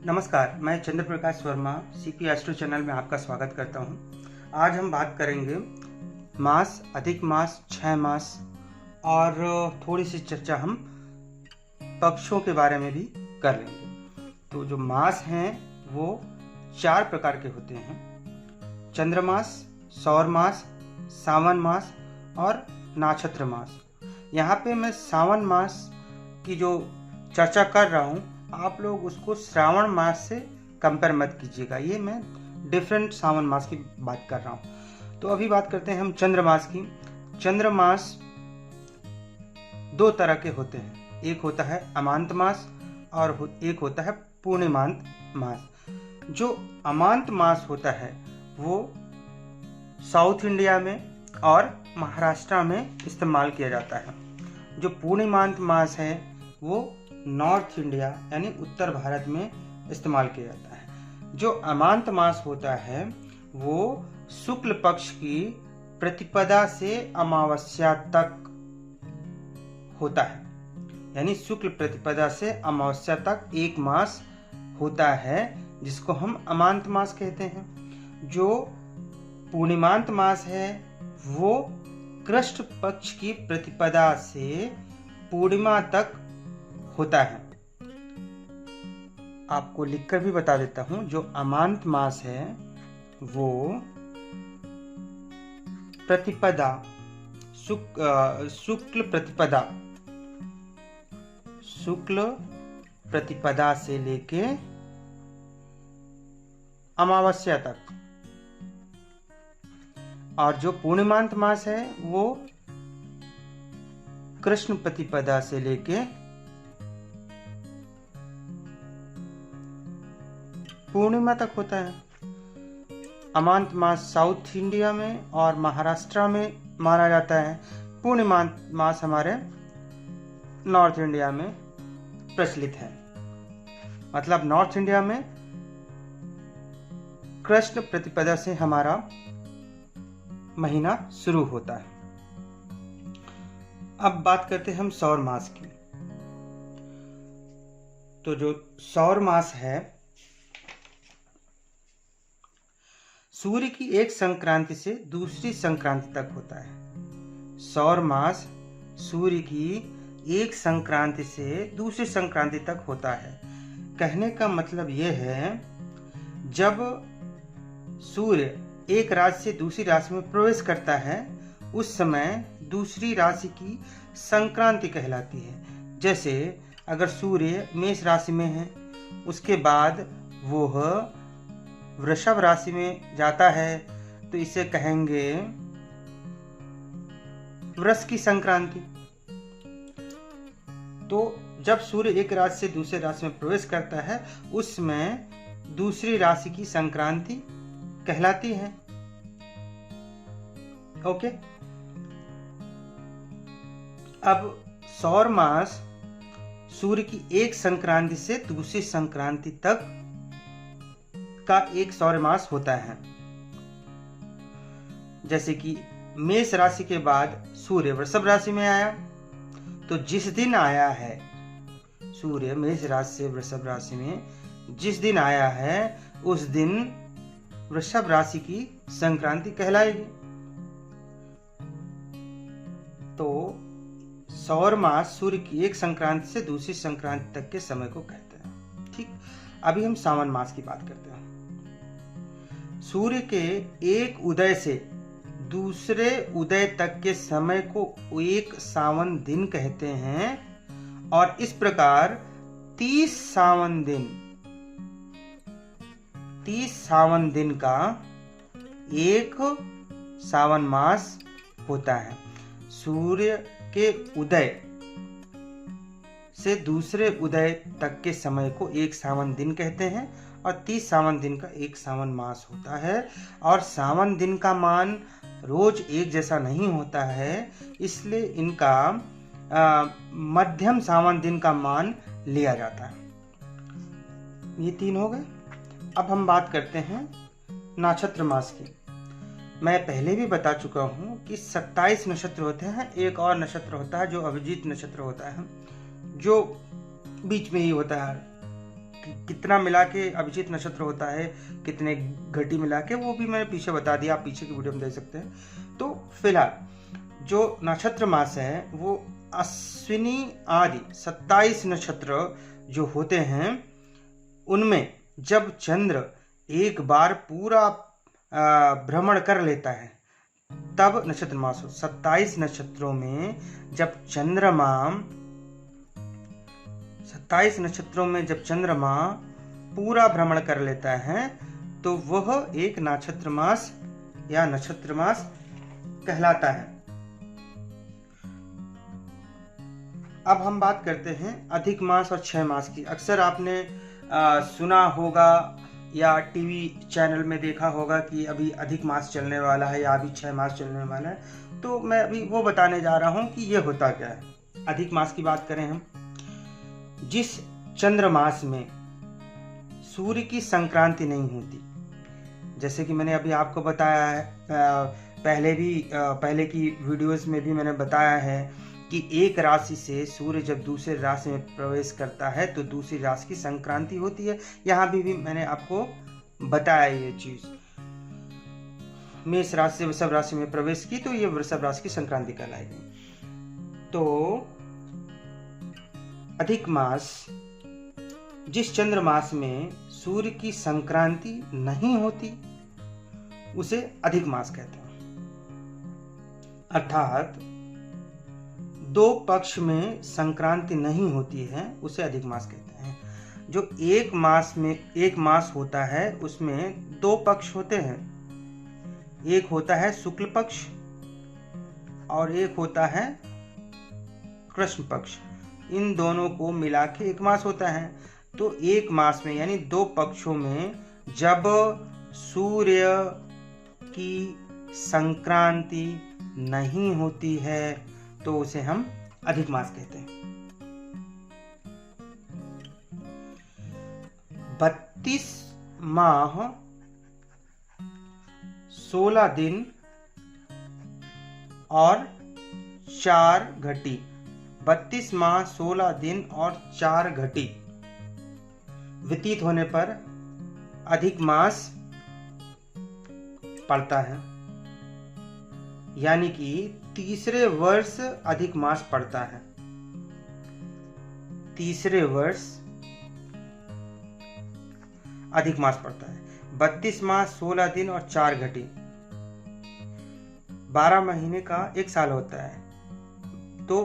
नमस्कार, मैं चंद्र Prakash Verma CP astro channel में आपका स्वागत करता हूं। आज हम बात करेंगे मास, अधिक मास, 6 मास और थोड़ी सी चर्चा हम पक्षों के बारे में भी कर लेंगे। तो जो मास हैं वो 4 प्रकार के होते हैं: चंद्रमास, सौर मास, सावन मास और नक्षत्र मास। यहाँ पे मैं सावन मास की जो चर्चा कर रहा हूँ, आप लोग उसको श्रावण मास से कंपेयर मत कीजिएगा। ये मैं डिफरेंट सावन मास की बात कर रहा हूँ। तो अभी बात करते हैं हम चंद्रमास की। चंद्रमास 2 तरह के होते हैं, एक होता है अमांत मास और एक होता है पूर्णिमांत मास। जो अमांत मास होता है वो साउथ इंडिया में और महाराष्ट्र में इस्तेमाल किया जाता है। जो पूर्णिमांत मास है वो नॉर्थ इंडिया यानी उत्तर भारत में इस्तेमाल किया जाता है। जो अमांत मास होता है वो शुक्ल पक्ष की प्रतिपदा से अमावस्या तक होता है, यानी शुक्ल प्रतिपदा से अमावस्या तक एक मास होता है, जिसको हम अमांत मास कहते हैं। जो पूर्णिमांत मास है वो कृष्ण पक्ष की प्रतिपदा से पूर्णिमा तक होता है। आपको लिखकर भी बता देता हूं, जो अमांत मास है वो प्रतिपदा शुक्ल प्रतिपदा से लेके अमावस्या तक, और जो पूर्णिमांत मास है वो कृष्ण प्रतिपदा से लेके पूर्णिमा तक होता है। अमांत मास साउथ इंडिया में और महाराष्ट्र में माना जाता है। पूर्णिमांत मास हमारे नॉर्थ इंडिया में प्रचलित है। मतलब नॉर्थ इंडिया में कृष्ण प्रतिपदा से हमारा महीना शुरू होता है। अब बात करते हैं हम सौर मास की। तो जो सौर मास है सूर्य की एक संक्रांति से दूसरी संक्रांति तक होता है। सौर मास सूर्य की एक संक्रांति से दूसरी संक्रांति तक होता है। कहने का मतलब यह है, जब सूर्य एक राशि से दूसरी राशि में प्रवेश करता है उस समय दूसरी राशि की संक्रांति कहलाती है। जैसे अगर सूर्य मेष राशि में है, उसके बाद वो वृषभ राशि में जाता है, तो इसे कहेंगे वृष की संक्रांति। तो जब सूर्य एक राशि से दूसरे राशि में प्रवेश करता है उस समय दूसरी राशि की संक्रांति कहलाती है। ओके। अब सौर मास सूर्य की एक संक्रांति से दूसरी संक्रांति तक का एक सौर मास होता है। जैसे कि मेष राशि के बाद सूर्य वृषभ राशि में आया, तो जिस दिन आया है सूर्य मेष राशि से वृषभ राशि में जिस दिन आया है उस दिन वृषभ राशि की संक्रांति कहलाएगी। तो सौर मास सूर्य की एक संक्रांति से दूसरी संक्रांति तक के समय को कहते हैं। ठीक। अभी हम सावन मास की बात करते हैं। सूर्य के एक उदय से दूसरे उदय तक के समय को एक सावन दिन कहते हैं, और इस प्रकार 30 सावन दिन का एक सावन मास होता है। सूर्य के उदय से दूसरे उदय तक के समय को एक सावन दिन कहते हैं, और 30 सावन दिन का एक सावन मास होता है। और सावन दिन का मान रोज एक जैसा नहीं होता है, इसलिए इनका मध्यम सावन दिन का मान लिया जाता है। ये 3 हो गए। अब हम बात करते हैं नक्षत्र मास की। मैं पहले भी बता चुका हूँ कि 27 नक्षत्र होते हैं। एक और नक्षत्र होता है जो अभिजीत नक्षत्र होता है, जो बीच में ही होता है, कितना मिला के अभिजीत नक्षत्र होता है, कितने घटी मिला के, वो भी मैंने पीछे बता दिया, आप पीछे की वीडियो में देख सकते हैं। तो फिलहाल जो नक्षत्र मास है वो अश्विनी आदि 27 नक्षत्र जो होते हैं उनमें जब चंद्र एक बार पूरा भ्रमण कर लेता है तब नक्षत्र मास हो। 27 नक्षत्रों में जब चंद्रमा 27 नक्षत्रों में जब चंद्रमा पूरा भ्रमण कर लेता है तो वह एक नक्षत्र मास या नक्षत्र मास कहलाता है। अब हम बात करते हैं अधिक मास और 6 मास की। अक्सर आपने सुना होगा या टीवी चैनल में देखा होगा कि अभी अधिक मास चलने वाला है या अभी 6 मास चलने वाला है। तो मैं अभी वो बताने जा रहा हूँ कि ये होता क्या है। अधिक मास की बात करें हम, जिस चंद्र मास में सूर्य की संक्रांति नहीं होती, जैसे कि मैंने अभी आपको बताया है, पहले की वीडियोस में भी मैंने बताया है कि एक राशि से सूर्य जब दूसरे राशि में प्रवेश करता है तो दूसरी राशि की संक्रांति होती है। यहाँ भी मैंने आपको बताया ये चीज। मेष राशि से वृषभ राशि में प्रवेश की तो ये वृषभ राशि की संक्रांति कहलाएगी। तो अधिक मास, जिस चंद्र मास में सूर्य की संक्रांति नहीं होती उसे अधिक मास कहते हैं। अर्थात दो पक्ष में संक्रांति नहीं होती है उसे अधिक मास कहते हैं। जो एक मास होता है उसमें 2 पक्ष होते हैं, एक होता है शुक्ल पक्ष और एक होता है कृष्ण पक्ष। इन दोनों को मिला के एक मास होता है। तो एक मास में यानी 2 पक्षों में जब सूर्य की संक्रांति नहीं होती है तो उसे हम अधिक मास कहते हैं। 32 माह 16 दिन और 4 घटी। 32 माह 16 दिन और 4 घटी व्यतीत होने पर अधिक मास पड़ता है, यानी कि तीसरे वर्ष अधिक मास पड़ता है। तीसरे वर्ष अधिक मास पड़ता है। 32 माह 16 दिन और 4 घटी 12 महीने का 1 साल होता है। तो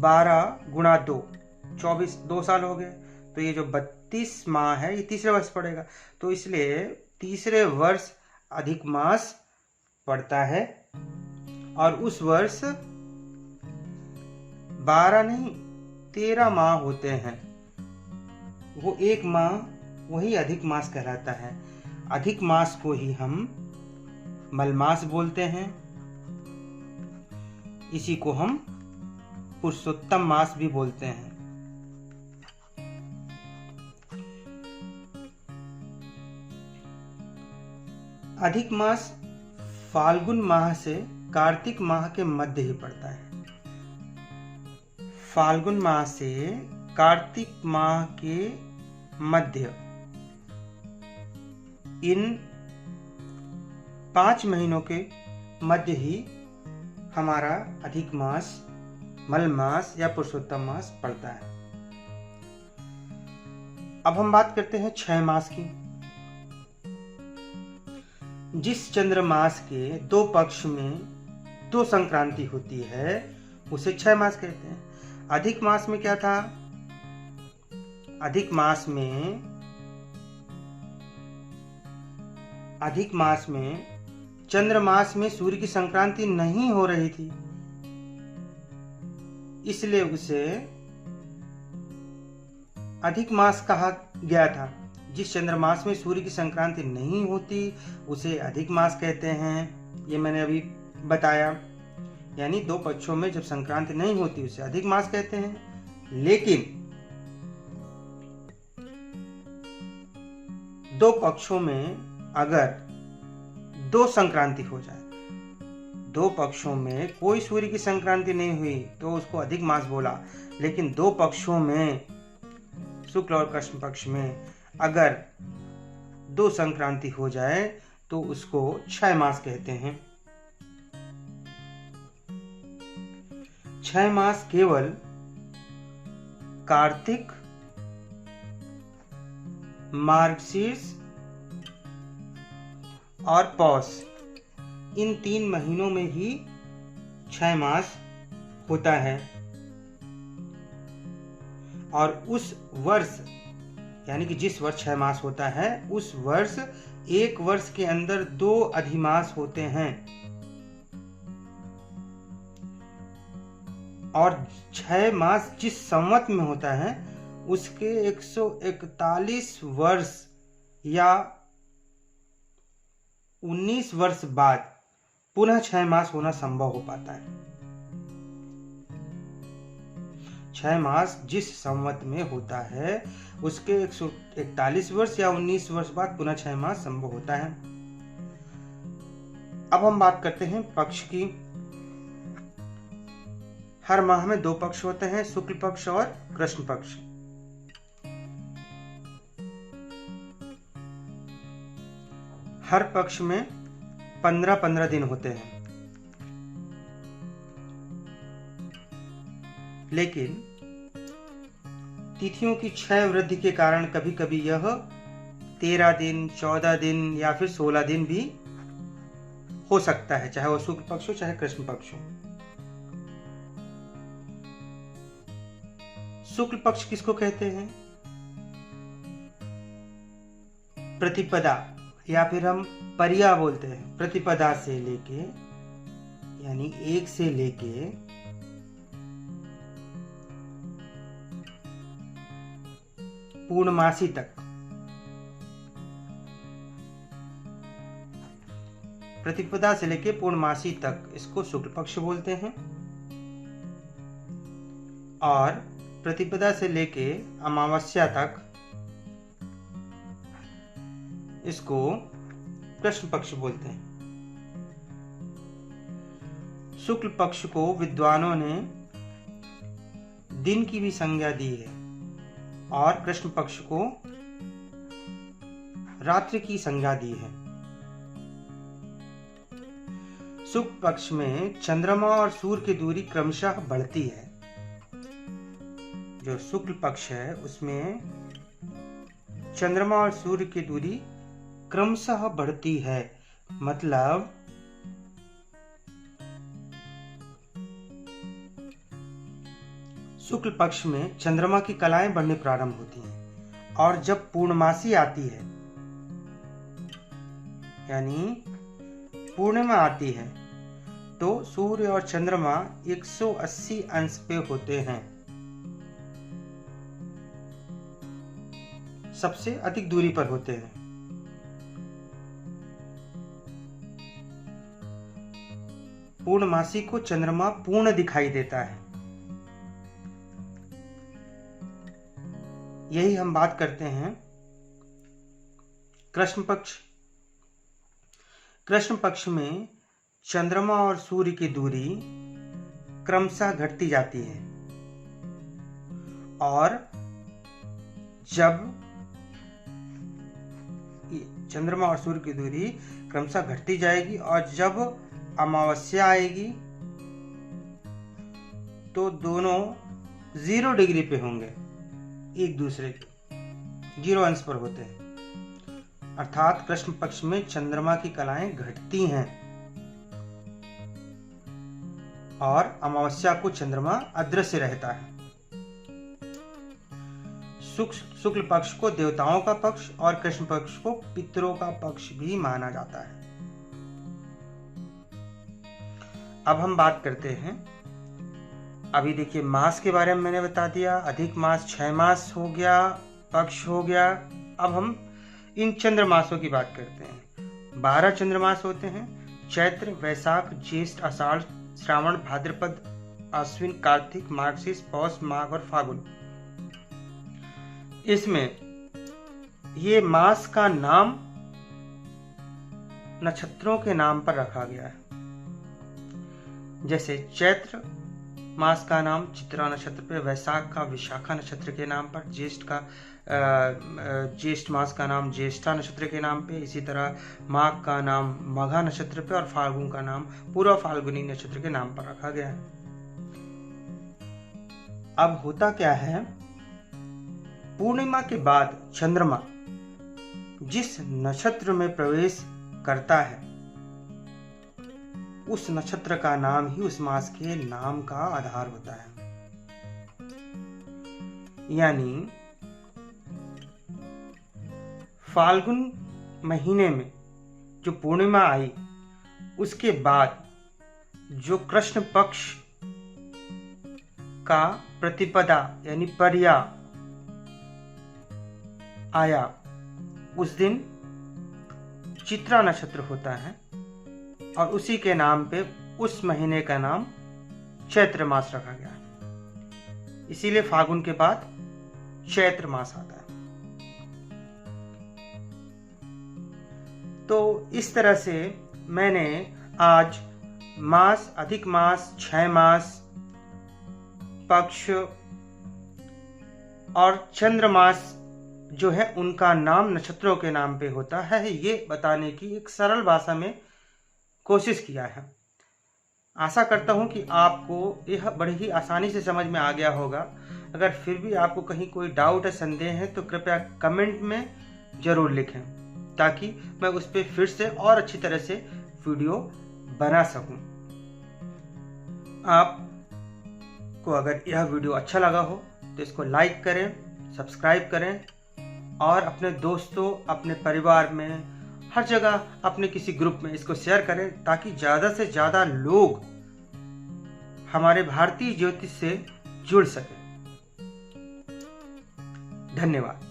12 गुणा 2 24, 2 साल हो गए। तो ये जो 32 माह है ये तीसरे वर्ष पड़ेगा। तो इसलिए तीसरे वर्ष अधिक मास पड़ता है और उस वर्ष 12 नहीं 13 माह होते हैं। वो एक माह वही अधिक मास कहलाता है। अधिक मास को ही हम मलमास बोलते हैं। इसी को हम पुरुषोत्तम मास भी बोलते हैं। अधिक मास फाल्गुन माह से कार्तिक माह के मध्य ही पड़ता है। फाल्गुन माह से कार्तिक माह के मध्य, इन 5 महीनों के मध्य ही हमारा अधिक मास, मल मास या पुरुषोत्तम मास पड़ता है। अब हम बात करते हैं 6 मास की। जिस चंद्र मास के 2 पक्ष में 2 संक्रांति होती है उसे 6 मास कहते हैं। अधिक मास में क्या था? अधिक मास में चंद्र मास में सूर्य की संक्रांति नहीं हो रही थी, इसलिए उसे अधिक मास कहा गया था। जिस चंद्रमास में सूर्य की संक्रांति नहीं होती उसे अधिक मास कहते हैं। ये मैंने अभी बताया, यानी 2 पक्षों में जब संक्रांति नहीं होती उसे अधिक मास कहते हैं। लेकिन 2 पक्षों में अगर 2 संक्रांति हो जाए, 2 पक्षों में कोई सूर्य की संक्रांति नहीं हुई तो उसको अधिक मास बोला। लेकिन 2 पक्षों में शुक्ल और कृष्ण पक्ष में अगर 2 संक्रांति हो जाए तो उसको 6 मास कहते हैं। 6 मास केवल कार्तिक, मार्गशीर्ष और पौष, इन 3 महीनों में ही 6 मास होता है। और उस वर्ष यानी कि जिस वर्ष 6 मास होता है उस वर्ष एक वर्ष के अंदर 2 अधिमास होते हैं। और 6 मास जिस संवत में होता है उसके 141 वर्ष या 19 वर्ष बाद पुनः 6 मास होना संभव हो पाता है। 6 मास जिस संवत में होता है उसके 141 वर्ष या 19 वर्ष बाद पुनः 6 मास संभव होता है। अब हम बात करते हैं पक्ष की। हर माह में 2 पक्ष होते हैं, शुक्ल पक्ष और कृष्ण पक्ष। हर पक्ष में 15-15 दिन होते हैं, लेकिन तिथियों की क्षय वृद्धि के कारण कभी कभी यह 13 दिन, 14 दिन या फिर 16 दिन भी हो सकता है, चाहे वो शुक्ल पक्ष हो चाहे कृष्ण पक्ष हो। शुक्ल पक्ष किसको कहते हैं? प्रतिपदा या फिर हम परिया बोलते हैं। प्रतिपदा से लेके यानी 1 से लेके पूर्णमासी तक, प्रतिपदा से लेके पूर्णमासी तक इसको शुक्ल पक्ष बोलते हैं। और प्रतिपदा से लेके अमावस्या तक इसको कृष्ण पक्ष बोलते हैं। शुक्ल पक्ष को विद्वानों ने दिन की भी संज्ञा दी है और कृष्ण पक्ष को रात्रि की संज्ञा दी है। शुक्ल पक्ष में चंद्रमा और सूर्य की दूरी क्रमशः बढ़ती है। जो शुक्ल पक्ष है उसमें चंद्रमा और सूर्य की दूरी क्रमशः बढ़ती है, मतलब शुक्ल पक्ष में चंद्रमा की कलाएं बढ़ने प्रारंभ होती हैं और जब पूर्णमासी आती है यानी पूर्णिमा आती है तो सूर्य और चंद्रमा 180 अंश पे होते हैं। सबसे अधिक दूरी पर होते हैं। पूर्णमासी को चंद्रमा पूर्ण दिखाई देता है। यही हम बात करते हैं कृष्ण पक्ष। कृष्ण पक्ष में चंद्रमा और सूर्य की दूरी क्रमशः घटती जाती है और जब चंद्रमा और सूर्य की दूरी क्रमशः घटती जाएगी और जब अमावस्या आएगी तो दोनों 0 डिग्री पे होंगे, एक दूसरे के 0 अंश पर होते हैं। अर्थात कृष्ण पक्ष में चंद्रमा की कलाएं घटती हैं और अमावस्या को चंद्रमा अदृश्य रहता है। शुक्ल पक्ष को देवताओं का पक्ष और कृष्ण पक्ष को पितरों का पक्ष भी माना जाता है। अब हम बात करते हैं, अभी देखिए मास के बारे में मैंने बता दिया, अधिक मास 6 मास हो गया, पक्ष हो गया। अब हम इन चंद्रमासों की बात करते हैं। 12 चंद्रमास होते हैं, चैत्र, वैशाख, ज्येष्ठ, आषाढ़, श्रावण, भाद्रपद, अश्विन, कार्तिक, मार्गशीर्ष, पौष, माघ और फागुन। इसमें ये मास का नाम नक्षत्रों के नाम पर रखा गया है। जैसे चैत्र मास का नाम चित्रा नक्षत्र पे, वैशाख का विशाखा नक्षत्र के नाम पर, ज्येष्ठ मास का नाम ज्येष्ठा नक्षत्र के नाम पे, इसी तरह माघ का नाम मघा नक्षत्र पे और फाल्गुन का नाम पूर्व फाल्गुनी नक्षत्र के नाम पर रखा गया है। अब होता क्या है, पूर्णिमा के बाद चंद्रमा जिस नक्षत्र में प्रवेश करता है उस नक्षत्र का नाम ही उस मास के नाम का आधार होता है। यानी फाल्गुन महीने में जो पूर्णिमा आई उसके बाद जो कृष्ण पक्ष का प्रतिपदा यानी पर्या आया उस दिन चित्रा नक्षत्र होता है और उसी के नाम पे उस महीने का नाम चैत्र मास रखा गया है। इसीलिए फागुन के बाद चैत्र मास आता है। तो इस तरह से मैंने आज मास, अधिक मास, 6 मास, पक्ष और चंद्रमास जो है उनका नाम नक्षत्रों के नाम पे होता है, ये बताने की एक सरल भाषा में कोशिश किया है। आशा करता हूं कि आपको यह बड़ी ही आसानी से समझ में आ गया होगा। अगर फिर भी आपको कहीं कोई डाउट है, संदेह है तो कृपया कमेंट में जरूर लिखें ताकि मैं उस पर फिर से और अच्छी तरह से वीडियो बना सकूं। आपको अगर यह वीडियो अच्छा लगा हो तो इसको लाइक करें, सब्सक्राइब करें और अपने दोस्तों, अपने परिवार में, हर जगह अपने किसी ग्रुप में इसको शेयर करें ताकि ज़्यादा से ज़्यादा लोग हमारे भारतीय ज्योतिष से जुड़ सकें। धन्यवाद।